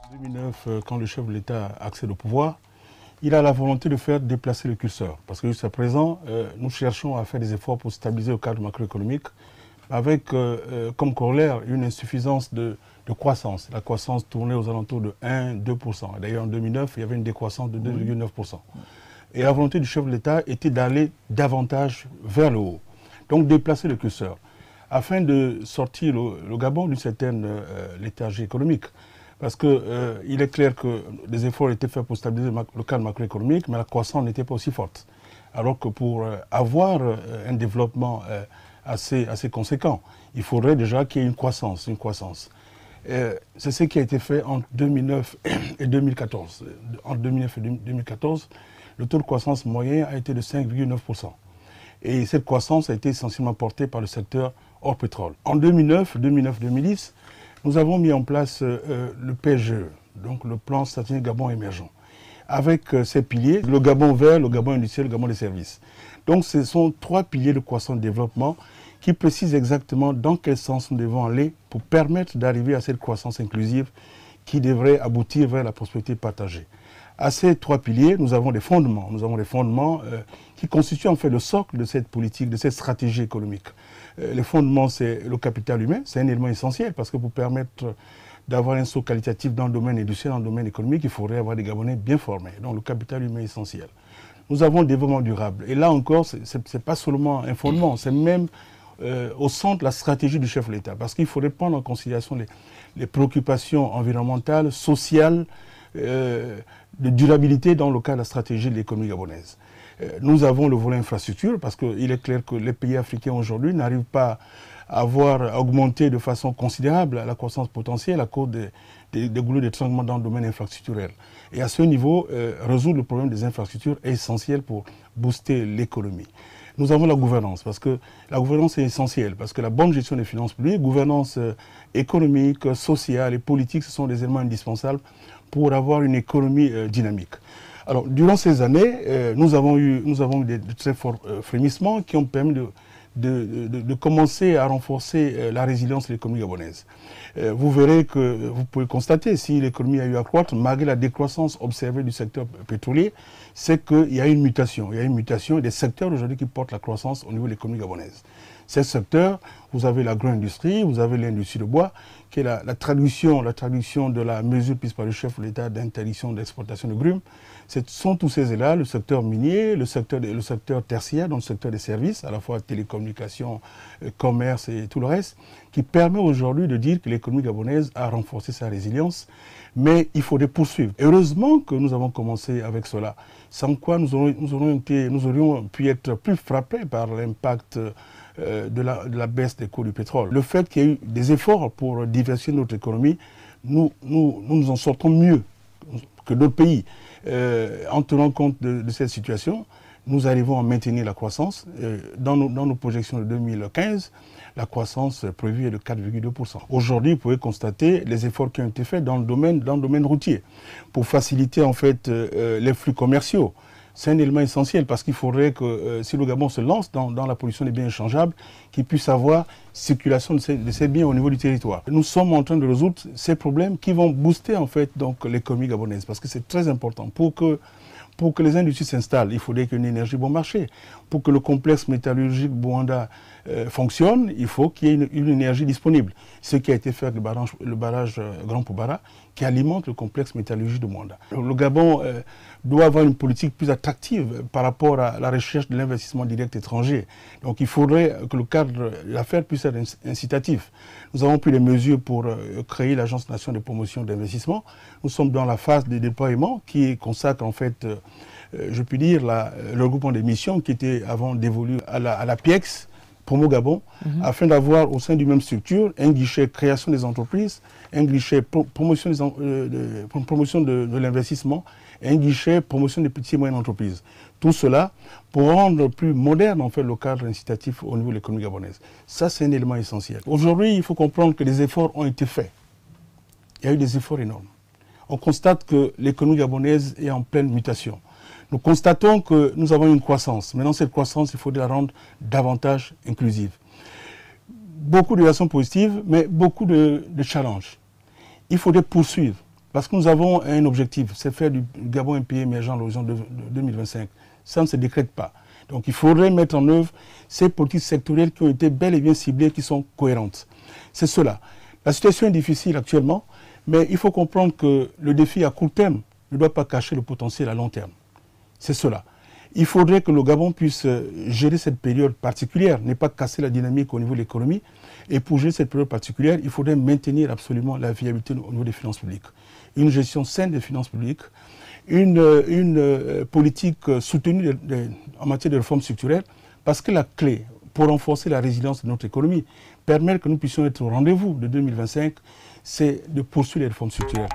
En 2009, quand le chef de l'État accède au pouvoir, il a la volonté de faire déplacer le curseur. Parce que jusqu'à présent, nous cherchons à faire des efforts pour stabiliser le cadre macroéconomique avec comme corollaire une insuffisance de croissance. La croissance tournait aux alentours de 1-2%. D'ailleurs, en 2009, il y avait une décroissance de 2,9%. Et la volonté du chef de l'État était d'aller davantage vers le haut. Donc déplacer le curseur, afin de sortir le Gabon d'une certaine léthargie économique. Parce qu'il est clair que des efforts étaient faits pour stabiliser le cadre macroéconomique, mais la croissance n'était pas aussi forte. Alors que pour avoir un développement assez conséquent, il faudrait déjà qu'il y ait une croissance. C'est ce qui a été fait en 2009 et 2014. En 2009 et 2014, le taux de croissance moyen a été de 5,9%. Et cette croissance a été essentiellement portée par le secteur hors pétrole. En 2009-2010, nous avons mis en place le PGE, donc le plan stratégique Gabon émergent, avec ces piliers, le Gabon vert, le Gabon industriel, le Gabon des services. Donc ce sont 3 piliers de croissance et de développement qui précisent exactement dans quel sens nous devons aller pour permettre d'arriver à cette croissance inclusive qui devrait aboutir vers la prospérité partagée. À ces 3 piliers, nous avons des fondements. Nous avons des fondements qui constituent en fait le socle de cette politique, de cette stratégie économique. Les fondements, c'est le capital humain, c'est un élément essentiel parce que pour permettre d'avoir un saut qualitatif dans le domaine industriel, dans le domaine économique, il faudrait avoir des Gabonais bien formés. Donc le capital humain est essentiel. Nous avons le développement durable. Et là encore, ce n'est pas seulement un fondement, c'est même au centre de la stratégie du chef de l'État. Parce qu'il faudrait prendre en considération les préoccupations environnementales, sociales, de durabilité dans le cadre de la stratégie de l'économie gabonaise. Nous avons le volet infrastructure parce qu'il est clair que les pays africains aujourd'hui n'arrivent pas à augmenté de façon considérable la croissance potentielle à cause des goulots d'étranglement dans le domaine infrastructurel. Et à ce niveau, résoudre le problème des infrastructures est essentiel pour booster l'économie. Nous avons la gouvernance, parce que la gouvernance est essentielle, parce que la bonne gestion des finances publiques, gouvernance économique, sociale et politique, ce sont des éléments indispensables pour avoir une économie dynamique. Alors, durant ces années, nous avons eu de très forts frémissements qui ont permis de commencer à renforcer la résilience de l'économie gabonaise. Vous verrez que, vous pouvez constater, si l'économie a eu à croître, malgré la décroissance observée du secteur pétrolier, c'est qu'il y a une mutation. Il y a une mutation des secteurs aujourd'hui qui portent la croissance au niveau de l'économie gabonaise. Ces secteurs, vous avez l'agro-industrie, vous avez l'industrie de bois, qui est la traduction de la mesure prise par le chef de l'État d'interdiction d'exportation de grumes. Ce sont tous ces éléments, le secteur minier, le secteur tertiaire, donc le secteur des services, à la fois télécommunications, commerce et tout le reste, qui permet aujourd'hui de dire que l'économie gabonaise a renforcé sa résilience, mais il faudrait poursuivre. Heureusement que nous avons commencé avec cela, sans quoi nous aurions pu être plus frappés par l'impact de la baisse des coûts du pétrole. Le fait qu'il y ait eu des efforts pour diversifier notre économie, nous en sortons mieux que d'autres pays. En tenant compte de cette situation, nous arrivons à maintenir la croissance. Dans nos projections de 2015, la croissance prévue est de 4,2%. Aujourd'hui, vous pouvez constater les efforts qui ont été faits dans le domaine routier pour faciliter en fait les flux commerciaux. C'est un élément essentiel parce qu'il faudrait que si le Gabon se lance dans la production des biens échangeables, qu'il puisse avoir circulation de ces biens au niveau du territoire. Nous sommes en train de résoudre ces problèmes qui vont booster en fait donc l'économie gabonaise parce que c'est très important pour que les industries s'installent, il faudrait qu'il y ait une énergie bon marché. Pour que le complexe métallurgique Bouanda fonctionne, il faut qu'il y ait une énergie disponible. Ce qui a été fait avec le barrage Grand Poubara, qui alimente le complexe métallurgique de Bouanda. Le Gabon doit avoir une politique plus attractive par rapport à la recherche de l'investissement direct étranger. Donc il faudrait que le cadre de l'affaire puisse être incitatif. Nous avons pris des mesures pour créer l'Agence nationale de promotion d'investissement. Nous sommes dans la phase de déploiement qui consacre en fait, je puis dire, le regroupement des missions qui était avant dévolu à la PIEX, Promo Gabon, afin d'avoir au sein d'une même structure un guichet création des entreprises, un guichet promotion de l'investissement, et un guichet promotion des petites et moyennes entreprises. Tout cela pour rendre plus moderne en fait, le cadre incitatif au niveau de l'économie gabonaise. Ça, c'est un élément essentiel. Aujourd'hui, il faut comprendre que des efforts ont été faits. Il y a eu des efforts énormes. On constate que l'économie gabonaise est en pleine mutation. Nous constatons que nous avons une croissance. Maintenant, cette croissance, il faut la rendre davantage inclusive. Beaucoup de relations positives, mais beaucoup de challenges. Il faudrait poursuivre. Parce que nous avons un objectif, c'est faire du Gabon un pays émergent à l'horizon de 2025. Ça ne se décrète pas. Donc il faudrait mettre en œuvre ces politiques sectorielles qui ont été bel et bien ciblées, qui sont cohérentes. C'est cela. La situation est difficile actuellement, mais il faut comprendre que le défi à court terme ne doit pas cacher le potentiel à long terme. C'est cela. Il faudrait que le Gabon puisse gérer cette période particulière, ne pas casser la dynamique au niveau de l'économie. Et pour gérer cette période particulière, il faudrait maintenir absolument la viabilité au niveau des finances publiques. Une gestion saine des finances publiques, une politique soutenue en matière de réformes structurelles, parce que la clé pour renforcer la résilience de notre économie, permettre que nous puissions être au rendez-vous de 2025, c'est de poursuivre les réformes structurelles.